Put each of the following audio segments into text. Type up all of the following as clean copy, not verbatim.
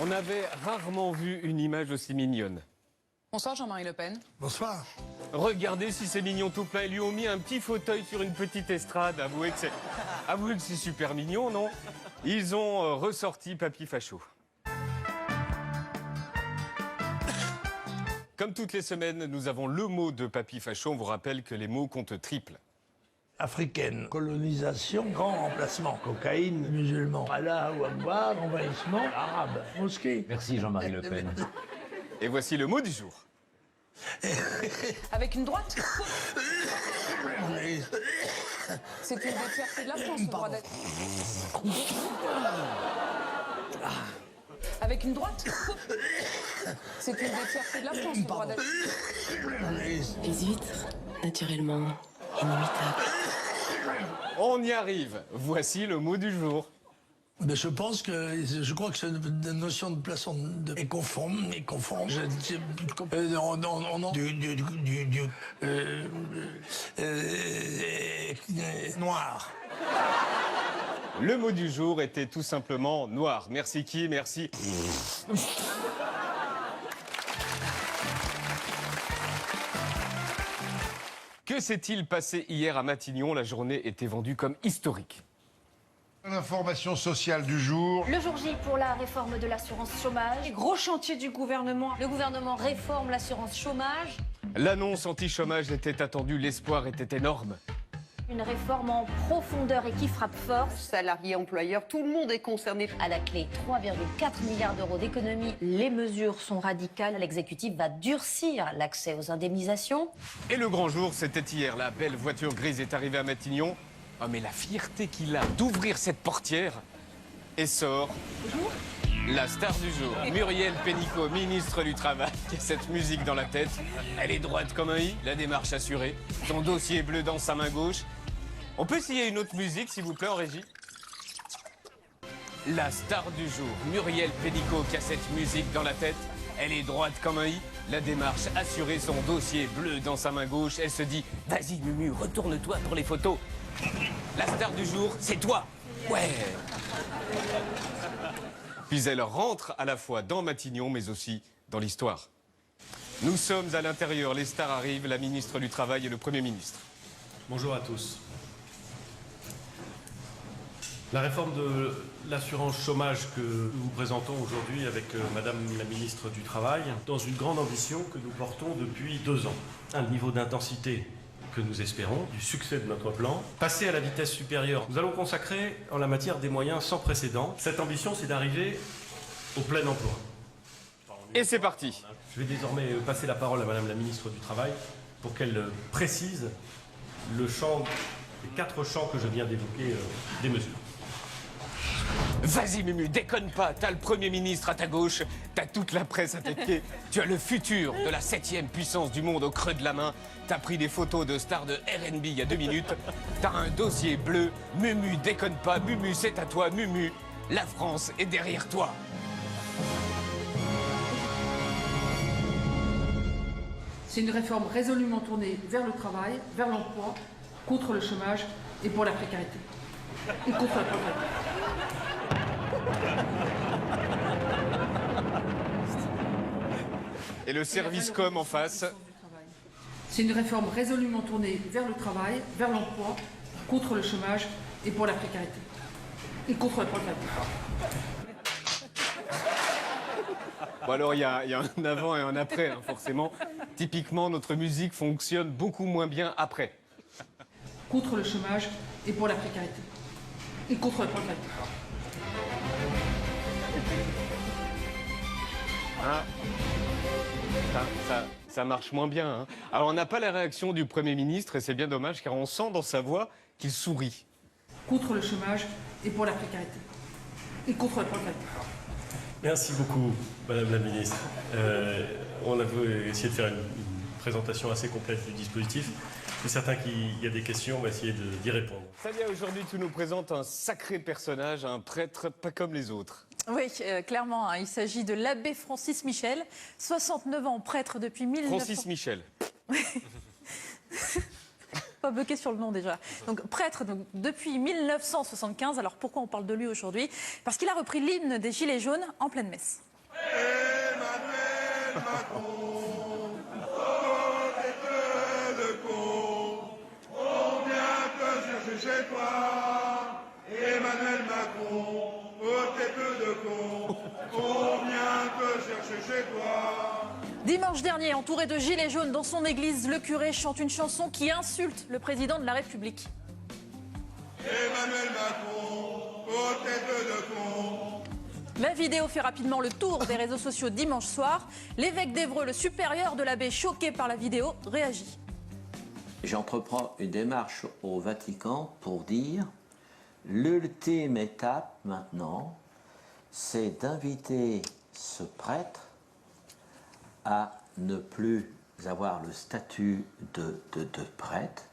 On avait rarement vu une image aussi mignonne. Bonsoir Jean-Marie Le Pen. Bonsoir. Regardez si c'est mignon tout plein. Ils lui ont mis un petit fauteuil sur une petite estrade. Avouez que c'est super mignon, non? Ils ont ressorti Papy Facho. Comme toutes les semaines, nous avons le mot de Papy Facho. On vous rappelle que les mots comptent triple. Africaine, colonisation, grand remplacement, cocaïne, musulman, Allah ou Akbar, envahissement, arabe, mosquée. Merci Jean-Marie Le Pen. Et voici le mot du jour. Avec une droite. C'est une des fiertés de la France, le droit d'être. Avec une droite. C'est une des fiertés de la France, le droit d'être. Les huîtres, naturellement inimitables. On y arrive. Voici le mot du jour. Mais je crois que cette notion de poisson est conforme. Noir. Le mot du jour était tout simplement noir. Merci qui? Merci. Que s'est-il passé hier à Matignon? La journée était vendue comme historique. L'information sociale du jour. Le jour J pour la réforme de l'assurance chômage. Gros chantier du gouvernement. Le gouvernement réforme l'assurance chômage. L'annonce anti-chômage était attendue, l'espoir était énorme. Une réforme en profondeur et qui frappe fort. Salariés, employeurs, tout le monde est concerné. À la clé, 3,4 milliards d'euros d'économie. Les mesures sont radicales. L'exécutif va durcir l'accès aux indemnisations. Et le grand jour, c'était hier. La belle voiture grise est arrivée à Matignon. Oh, mais la fierté qu'il a d'ouvrir cette portière. Et sort la star du jour, Muriel Pénicaud, ministre du Travail, qui a cette musique dans la tête. Elle est droite comme un i, la démarche assurée. Son dossier bleu dans sa main gauche. On peut essayer une autre musique, s'il vous plaît, en régie? La star du jour, Muriel Pénicaud, qui a cette musique dans la tête. Elle est droite comme un i, la démarche assurée, son dossier bleu dans sa main gauche. Elle se dit, vas-y Mumu, retourne-toi pour les photos. La star du jour, c'est toi. Ouais. Puis elle rentre à la fois dans Matignon, mais aussi dans l'histoire. Nous sommes à l'intérieur, les stars arrivent, la ministre du Travail et le Premier ministre. Bonjour à tous. La réforme de l'assurance chômage que nous vous présentons aujourd'hui avec Madame la ministre du Travail, dans une grande ambition que nous portons depuis 2 ans. Un niveau d'intensité que nous espérons, du succès de notre plan. Passer à la vitesse supérieure, nous allons consacrer en la matière des moyens sans précédent. Cette ambition, c'est d'arriver au plein emploi. Et c'est parti. Je vais désormais passer la parole à Madame la ministre du Travail pour qu'elle précise le champ, les 4 champs que je viens d'évoquer des mesures. Vas-y Mumu, déconne pas, t'as le Premier ministre à ta gauche, t'as toute la presse à tes pieds, tu as le futur de la 7e puissance du monde au creux de la main, t'as pris des photos de stars de R&B il y a 2 minutes, t'as un dossier bleu, Mumu, déconne pas, Mumu, c'est à toi, Mumu, la France est derrière toi. C'est une réforme résolument tournée vers le travail, vers l'emploi, contre le chômage et pour la précarité. Et contre la pauvreté. Et le service com en face. C'est une réforme résolument tournée vers le travail, vers l'emploi, contre le chômage et pour la précarité. Et contre la pauvreté. Bon alors il y a un avant et un après, hein, forcément. Typiquement, notre musique fonctionne beaucoup moins bien après. Contre le chômage et pour la précarité. Et contre la pauvreté. Hein, ça marche moins bien. Hein. Alors on n'a pas la réaction du Premier ministre et c'est bien dommage car on sent dans sa voix qu'il sourit. Contre le chômage et pour la précarité. Et contre la pauvreté. Merci beaucoup, Madame la Ministre. On a essayé de faire une présentation assez complète du dispositif. Je suis certain qu'il y a des questions, on va essayer d'y répondre. Salia, aujourd'hui tu nous présentes un sacré personnage, un prêtre pas comme les autres. Oui, clairement, hein, il s'agit de l'abbé Francis Michel, 69 ans, prêtre depuis 1900... Francis Michel. Pas bloqué sur le nom déjà. Donc prêtre donc, depuis 1975. Alors pourquoi on parle de lui aujourd'hui? Parce qu'il a repris l'hymne des Gilets jaunes en pleine messe. Emmanuel Macron, oh, tête de con, on vient te chercher chez toi. Emmanuel Macron, oh, tête de con, on vient te chercher chez toi. Dimanche dernier, entouré de gilets jaunes dans son église, le curé chante une chanson qui insulte le président de la République. Emmanuel Macron, oh, tête de con. La vidéo fait rapidement le tour des réseaux sociaux dimanche soir. L'évêque d'Évreux, le supérieur de l'abbé, choqué par la vidéo, réagit. J'entreprends une démarche au Vatican pour dire l'ultime étape maintenant, c'est d'inviter ce prêtre à ne plus avoir le statut de prêtre.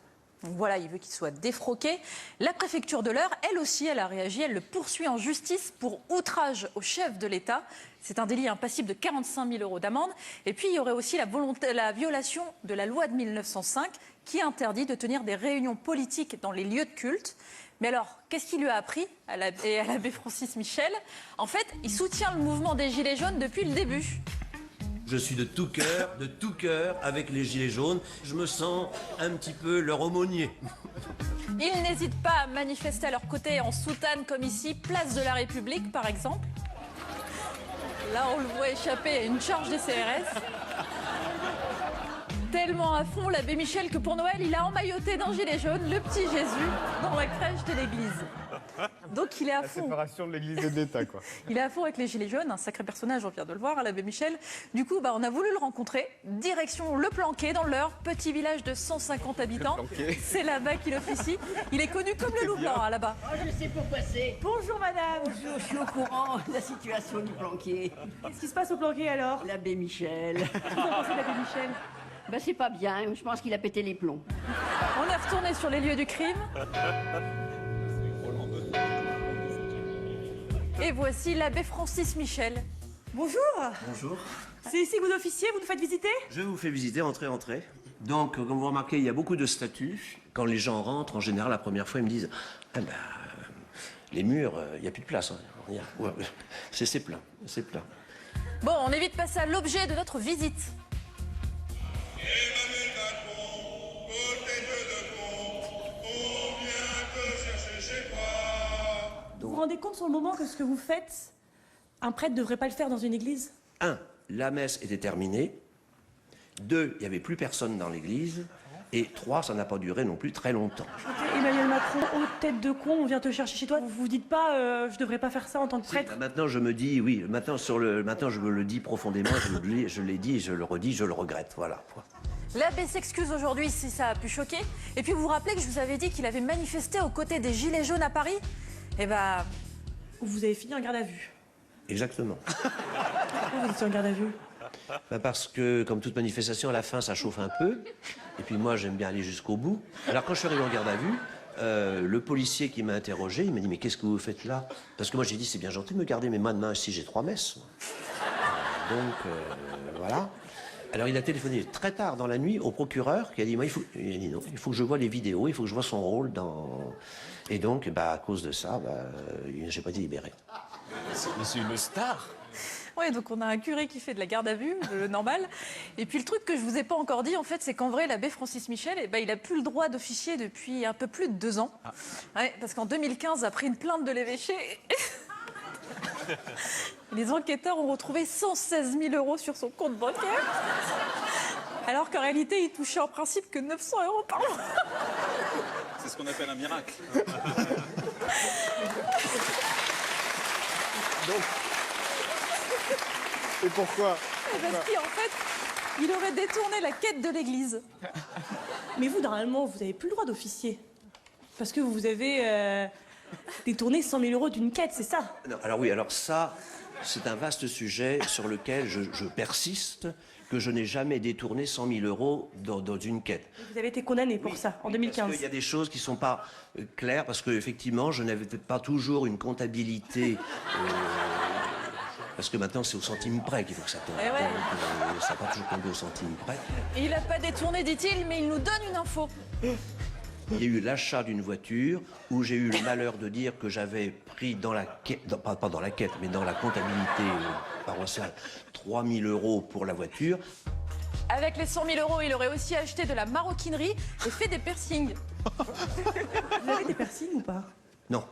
Voilà, il veut qu'il soit défroqué. La préfecture de l'Eure, elle aussi, elle a réagi. Elle le poursuit en justice pour outrage au chef de l'État. C'est un délit passible de 45 000 € d'amende. Et puis, il y aurait aussi la violation de la loi de 1905 qui interdit de tenir des réunions politiques dans les lieux de culte. Mais alors, qu'est-ce qu'il lui a appris à l'abbé Francis Michel? En fait, il soutient le mouvement des Gilets jaunes depuis le début. Je suis de tout cœur avec les Gilets jaunes. Je me sens un petit peu leur aumônier. Ils n'hésitent pas à manifester à leur côté en soutane comme ici, place de la République par exemple. Là, on le voit échapper à une charge des CRS. Tellement à fond l'abbé Michel que pour Noël, il a emmailloté d'un gilet jaune le petit Jésus dans la crèche de l'église. Donc il est à fond. La séparation de l'église et de l'État, quoi. Il est à fond avec les gilets jaunes, un sacré personnage, on vient de le voir, l'abbé Michel. Du coup, on a voulu le rencontrer. Direction Le Planquet, dans l'Eure, petit village de 150 habitants. C'est là-bas qu'il officie. Il est connu comme le loup blanc, là-bas. Oh, je sais pourquoi c'est. Bonjour madame. Bonjour, je suis au courant de la situation du Planquet. Qu'est-ce qui se passe au Planquet alors? L'abbé Michel. Qu'est-ce que vous en pensez de l'abbé Michel? Ben, c'est pas bien, je pense qu'il a pété les plombs. On est retourné sur les lieux du crime. Et voici l'abbé Francis Michel. Bonjour. Bonjour. C'est ici que vous officiez, vous nous faites visiter? Je vous fais visiter, entrez. Donc, comme vous remarquez, il y a beaucoup de statues. Quand les gens rentrent, en général, la première fois, ils me disent « Ah ben, les murs, il n'y a plus de place. Hein. Ouais, c'est plein, c'est plein. » Bon, on est vite passé à l'objet de notre visite. Emmanuel Macron, tête de con, on vient te chercher chez toi. Vous vous rendez compte sur le moment que ce que vous faites, un prêtre ne devrait pas le faire dans une église? 1. La messe était terminée. 2. Il n'y avait plus personne dans l'église. Et 3. Ça n'a pas duré non plus très longtemps. Emmanuel Macron, tête de con, on vient te chercher chez toi. Vous vous dites pas, je devrais pas faire ça en tant que prêtre? Maintenant, je me dis, oui, maintenant, je me le dis profondément, je l'ai dit, je le redis, je le regrette, voilà. L'abbé s'excuse aujourd'hui si ça a pu choquer. Et puis vous vous rappelez que je vous avais dit qu'il avait manifesté aux côtés des Gilets jaunes à Paris? Eh ben... Vous avez fini en garde à vue. Exactement. Pourquoi vous étiez en garde à vue? Parce que, comme toute manifestation, à la fin, ça chauffe un peu. Et puis moi, j'aime bien aller jusqu'au bout. Alors, quand je suis arrivé en garde à vue, le policier qui m'a interrogé, il m'a dit « Mais qu'est-ce que vous faites là ?» Parce que moi, j'ai dit « C'est bien gentil de me garder, mais moi, demain, si j'ai 3 messes. » Donc, voilà. Alors, il a téléphoné très tard dans la nuit au procureur qui a dit « Moi, il a dit non, il faut que je vois les vidéos, il faut que je vois son rôle dans... » Et donc, à cause de ça, j'ai pas été libéré. Mais c'est une star. Oui, donc on a un curé qui fait de la garde à vue, le normal. Et puis le truc que je vous ai pas encore dit, en fait, c'est qu'en vrai, l'abbé Francis Michel, il a plus le droit d'officier depuis un peu plus de 2 ans. Ah. Ouais, parce qu'en 2015, après une plainte de l'évêché, les enquêteurs ont retrouvé 116 000 € sur son compte bancaire. Alors qu'en réalité, il touchait en principe que 900 € par mois. C'est ce qu'on appelle un miracle. Donc... Et pourquoi? Parce qu'en fait, il aurait détourné la quête de l'église. Mais vous, normalement, vous n'avez plus le droit d'officier. Parce que vous avez détourné 100 000 € d'une quête, c'est ça? Non, alors oui, alors ça, c'est un vaste sujet sur lequel je persiste, que je n'ai jamais détourné 100 000 € dans une quête. Vous avez été condamné pour ça, en 2015. Parce qu'il y a des choses qui ne sont pas claires, parce qu'effectivement, je n'avais peut-être pas toujours une comptabilité... Parce que maintenant, c'est au centime près qu'il faut que ça tombe. Eh ouais. Donc, ça n'a pas toujours tombé au centime près. Et il n'a pas détourné, dit-il, mais il nous donne une info. Il y a eu l'achat d'une voiture où j'ai eu le malheur de dire que j'avais pris dans la quête, pas dans la quête, mais dans la comptabilité paroissiale, 3 000 € pour la voiture. Avec les 100 000 €, il aurait aussi acheté de la maroquinerie et fait des piercings. Vous avez des piercings ou pas? Non.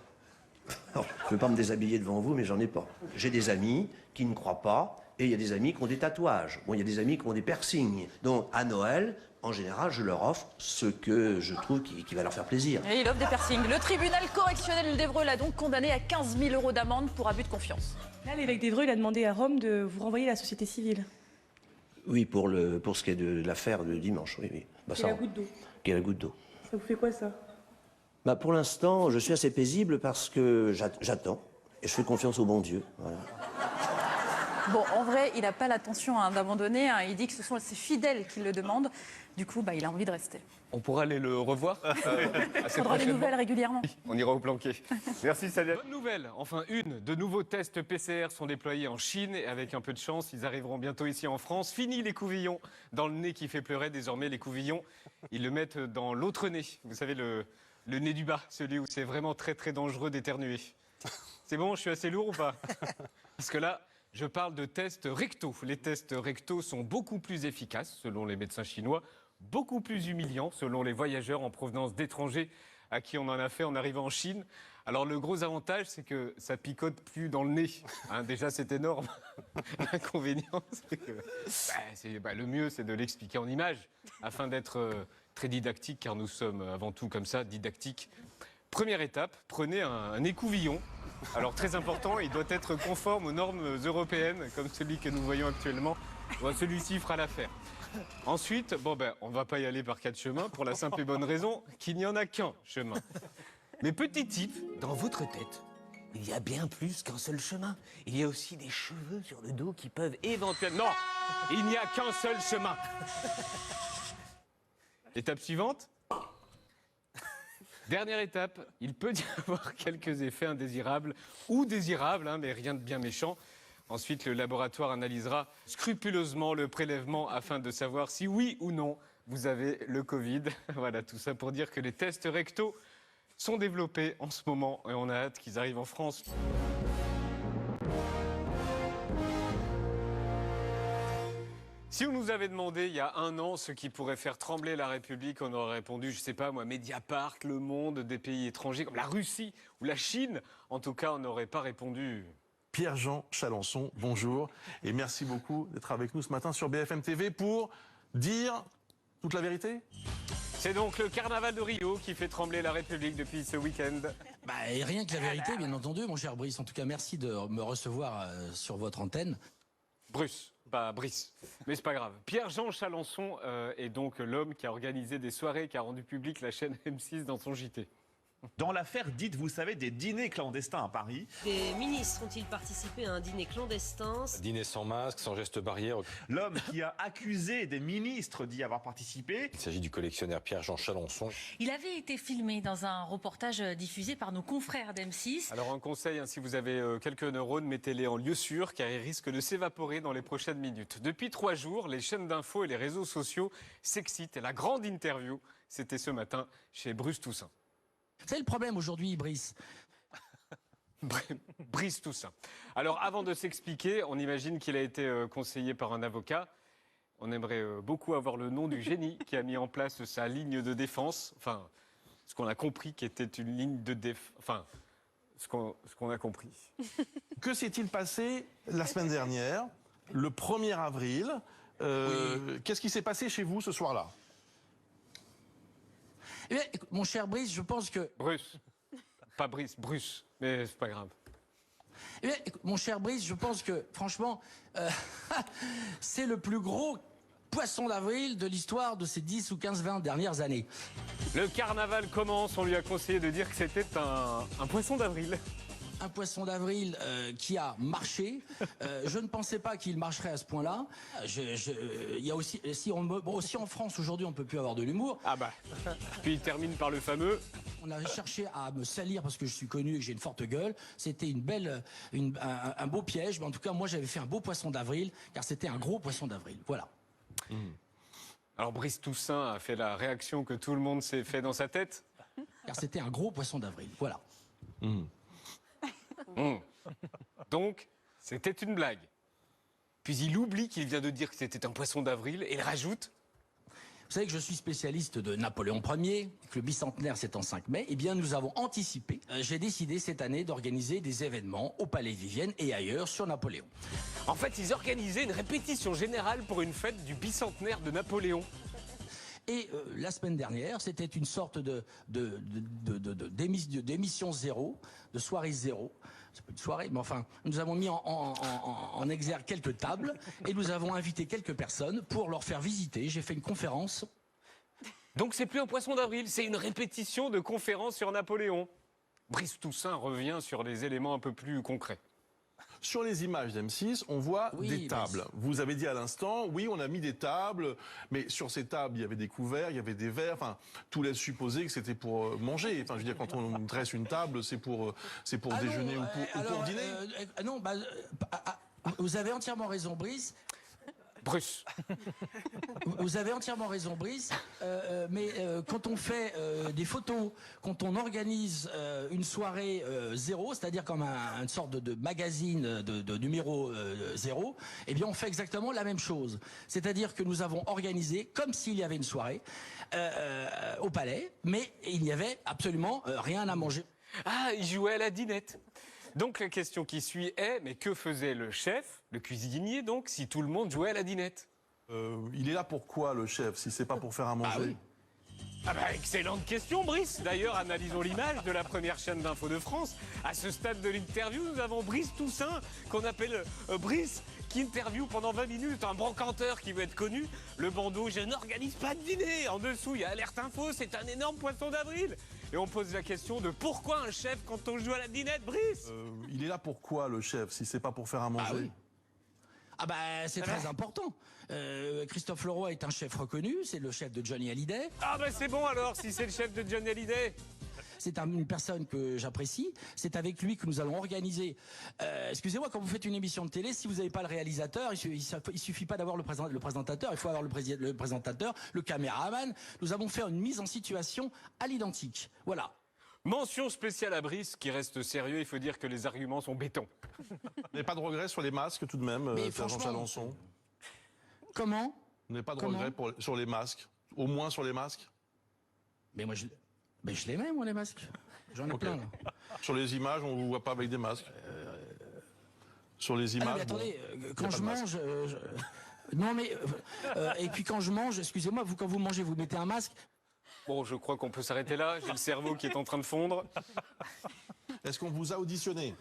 Non, je ne veux pas me déshabiller devant vous, mais j'en ai pas. J'ai des amis qui ne croient pas, et il y a des amis qui ont des tatouages. Bon, il y a des amis qui ont des piercings. Donc, à Noël, en général, je leur offre ce que je trouve qui va leur faire plaisir. Et il offre des piercings. Le tribunal correctionnel d'Évreux l'a donc condamné à 15 000 € d'amende pour abus de confiance. Là, l'évêque d'Évreux, il a demandé à Rome de vous renvoyer à la société civile. Oui, pour ce qui est de l'affaire de dimanche, oui, oui. Bah, Qui est la goutte d'eau. Qui est la goutte d'eau. Ça vous fait quoi, ça? Bah, pour l'instant, je suis assez paisible parce que j'attends. Et je fais confiance au bon Dieu. Voilà. Bon, en vrai, il n'a pas l'intention d'abandonner. Il dit que ce sont ses fidèles qui le demandent. Du coup, il a envie de rester. On pourra aller le revoir Il faudra des nouvelles régulièrement. On ira au planqué. Merci Sadia. Bonne nouvelle, enfin une. De nouveaux tests PCR sont déployés en Chine et avec un peu de chance, ils arriveront bientôt ici en France. Fini les couvillons dans le nez qui fait pleurer. Désormais, les couvillons, ils le mettent dans l'autre nez. Vous savez, le nez du bas, celui où c'est vraiment très très dangereux d'éternuer. C'est bon, je suis assez lourd ou pas? Parce que là, je parle de tests rectaux. Les tests rectaux sont beaucoup plus efficaces, selon les médecins chinois, beaucoup plus humiliants, selon les voyageurs en provenance d'étrangers à qui on en a fait en arrivant en Chine. Alors le gros avantage, c'est que ça picote plus dans le nez. Déjà, c'est énorme. L'inconvénient, c'est que le mieux, c'est de l'expliquer en images, afin d'être très didactique, car nous sommes avant tout comme ça, didactiques. Première étape, prenez un écouvillon. Alors très important, il doit être conforme aux normes européennes, comme celui que nous voyons actuellement. Bon, celui-ci fera l'affaire. Ensuite, on ne va pas y aller par 4 chemins, pour la simple et bonne raison qu'il n'y en a qu'un chemin. Mais petit type, dans votre tête, il y a bien plus qu'un seul chemin. Il y a aussi des cheveux sur le dos qui peuvent éventuellement... Non, il n'y a qu'un seul chemin. Étape suivante. Dernière étape, il peut y avoir quelques effets indésirables ou désirables, mais rien de bien méchant. Ensuite, le laboratoire analysera scrupuleusement le prélèvement afin de savoir si oui ou non vous avez le Covid. Voilà, tout ça pour dire que les tests rectaux sont développés en ce moment et on a hâte qu'ils arrivent en France. Si on nous avait demandé il y a 1 an ce qui pourrait faire trembler la République, on aurait répondu, je sais pas moi, Mediapart, Le Monde, des pays étrangers comme la Russie ou la Chine. En tout cas, on n'aurait pas répondu. Pierre-Jean Chalençon, bonjour et merci beaucoup d'être avec nous ce matin sur BFM TV pour dire toute la vérité. C'est donc le carnaval de Rio qui fait trembler la République depuis ce week-end. Et rien que la vérité, bien entendu, mon cher Brice. En tout cas, merci de me recevoir sur votre antenne. Bruce, pas Brice, mais c'est pas grave. Pierre-Jean Chalençon est donc l'homme qui a organisé des soirées, qui a rendu public la chaîne M6 dans son JT. Dans l'affaire dite, vous savez, des dîners clandestins à Paris. Des ministres ont-ils participé à un dîner clandestin? Dîner sans masque, sans geste barrière. L'homme qui a accusé des ministres d'y avoir participé. Il s'agit du collectionneur Pierre-Jean Chalençon. Il avait été filmé dans un reportage diffusé par nos confrères d'M6. Alors un conseil, si vous avez quelques neurones, mettez-les en lieu sûr car ils risquent de s'évaporer dans les prochaines minutes. Depuis 3 jours, les chaînes d'infos et les réseaux sociaux s'excitent. Et la grande interview, c'était ce matin chez Bruce Toussaint. C'est le problème aujourd'hui, Brice. Brice Toussaint. Alors, avant de s'expliquer, on imagine qu'il a été conseillé par un avocat. On aimerait beaucoup avoir le nom du génie qui a mis en place sa ligne de défense. Enfin, ce qu'on a compris qui était une ligne de défense. Enfin, ce qu'on a compris. Que s'est-il passé la semaine dernière, le 1er avril Qu'est-ce qui s'est passé chez vous ce soir-là? Eh bien, écoute, mon cher Brice, je pense que... Bruce. Pas Brice, Bruce. Mais c'est pas grave. Eh bien, écoute, mon cher Brice, je pense que, franchement, c'est le plus gros poisson d'avril de l'histoire de ces 10 ou 15, 20 dernières années. Le carnaval commence, on lui a conseillé de dire que c'était un poisson d'avril. Un poisson d'avril qui a marché. Je ne pensais pas qu'il marcherait à ce point-là. Il y a aussi, aussi en France aujourd'hui, on ne peut plus avoir de l'humour. Ah bah. Puis il termine par le fameux. On a cherché à me salir parce que je suis connu et que j'ai une forte gueule. C'était un beau piège, mais en tout cas, moi, j'avais fait un beau poisson d'avril, car c'était un gros poisson d'avril. Voilà. Alors Brice Toussaint a fait la réaction que tout le monde s'est fait dans sa tête. Car c'était un gros poisson d'avril, voilà. Donc, c'était une blague. Puis il oublie qu'il vient de dire que c'était un poisson d'avril et il rajoute... Vous savez que je suis spécialiste de Napoléon Ier, que le bicentenaire c'est en 5 mai. Eh bien, nous avons anticipé. J'ai décidé cette année d'organiser des événements au Palais Vivienne et ailleurs sur Napoléon. En fait, ils organisaient une répétition générale pour une fête du bicentenaire de Napoléon. Et la semaine dernière, c'était une sorte d'émission zéro, de soirée zéro. C'est pas une soirée, mais enfin, nous avons mis en exergue quelques tables et nous avons invité quelques personnes pour leur faire visiter. J'ai fait une conférence. Donc c'est plus un poisson d'avril, c'est une répétition de conférence sur Napoléon. Brice Toussaint revient sur des éléments un peu plus concrets. Sur les images d'M6, on voit des tables. Vous avez dit à l'instant, oui, on a mis des tables, mais sur ces tables, il y avait des couverts, il y avait des verres, enfin, tout laisse supposer que c'était pour manger. Enfin, je veux dire, quand on dresse une table, c'est pour déjeuner ou pour dîner. Non, vous avez entièrement raison, Brice. Bruce. Vous avez entièrement raison, Brice, mais quand on fait des photos, quand on organise une soirée zéro, c'est-à-dire comme une sorte de magazine de numéro 0, eh bien on fait exactement la même chose. C'est-à-dire que nous avons organisé comme s'il y avait une soirée au Palais, mais il n'y avait absolument rien à manger. Ah, il jouait à la dinette. Donc la question qui suit est, mais que faisait le chef, le cuisinier donc, si tout le monde jouait à la dinette? Il est là pour quoi, le chef, si c'est pas pour faire à manger? Excellente question, Brice. D'ailleurs, analysons l'image de la première chaîne d'info de France. À ce stade de l'interview, nous avons Brice Toussaint, qu'on appelle Brice, qui interviewe pendant 20 minutes un brocanteur qui veut être connu. Le bandeau, je n'organise pas de dîner. En dessous, il y a Alerte Info, c'est un énorme poisson d'avril. Et on pose la question de pourquoi un chef quand on joue à la dinette, Brice? Il est là pour quoi, le chef, si c'est pas pour faire à manger? C'est très important. Christophe Leroy est un chef reconnu, c'est le chef de Johnny Hallyday. C'est bon alors, si c'est le chef de Johnny Hallyday. C'est une personne que j'apprécie. C'est avec lui que nous allons organiser. Excusez-moi, quand vous faites une émission de télé, si vous n'avez pas le réalisateur, il suffit pas d'avoir le présentateur, il faut avoir le présentateur, le caméraman. Nous avons fait une mise en situation à l'identique. Voilà. Mention spéciale à Brice, qui reste sérieux, il faut dire que les arguments sont béton. Vous n'avez pas de regret sur les masques tout de même, Pierre-Jean Chalençon? Comment? Vous n'avez pas de regret sur les masques? Au moins sur les masques? Mais moi, je les mets, moi, les masques. J'en ai plein, là. Sur les images, on ne vous voit pas avec des masques? Sur les images... mais attendez, quand je mange... Non, mais... et puis quand je mange, excusez-moi, quand vous mangez, vous mettez un masque? Bon, je crois qu'on peut s'arrêter là. J'ai le cerveau qui est en train de fondre. Est-ce qu'on vous a auditionné?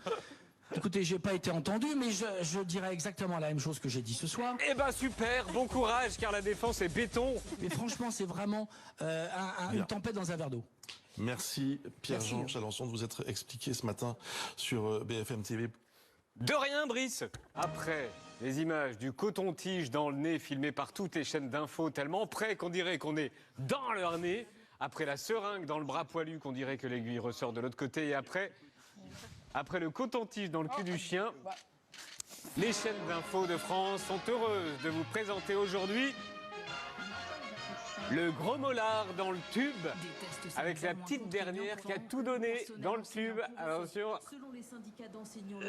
Écoutez, j'ai pas été entendu, mais je dirais exactement la même chose que j'ai dit ce soir. Eh ben super, bon courage, car la défense est béton. Mais franchement, c'est vraiment une tempête dans un verre d'eau. Merci Pierre-Jean Chalençon de vous être expliqué ce matin sur BFM TV. De rien, Brice. Après les images du coton-tige dans le nez filmées par toutes les chaînes d'infos tellement près qu'on dirait qu'on est dans leur nez, après la seringue dans le bras poilu qu'on dirait que l'aiguille ressort de l'autre côté, et après le coton-tige dans le cul du chien, les chaînes d'infos de France sont heureuses de vous présenter aujourd'hui le gros mollard dans le tube, avec la petite dernière qui a tout donné dans le tube. Attention. Selon les syndicats d'enseignants,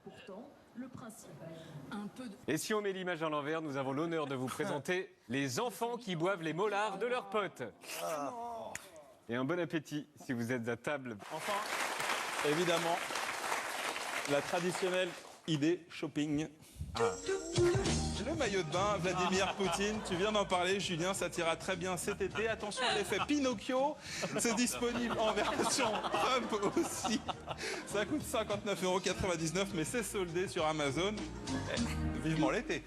pourtant, le principal, un peu de... Et si on met l'image à l'envers, nous avons l'honneur de vous présenter les enfants qui boivent les mollards de leurs potes. Et un bon appétit si vous êtes à table. Enfin, évidemment, la traditionnelle idée shopping. Le maillot de bain, Vladimir Poutine, tu viens d'en parler, Julien, ça t'ira très bien cet été. Attention à l'effet Pinocchio, c'est disponible en version Trump aussi. Ça coûte 59,99 €, mais c'est soldé sur Amazon. Vivement l'été.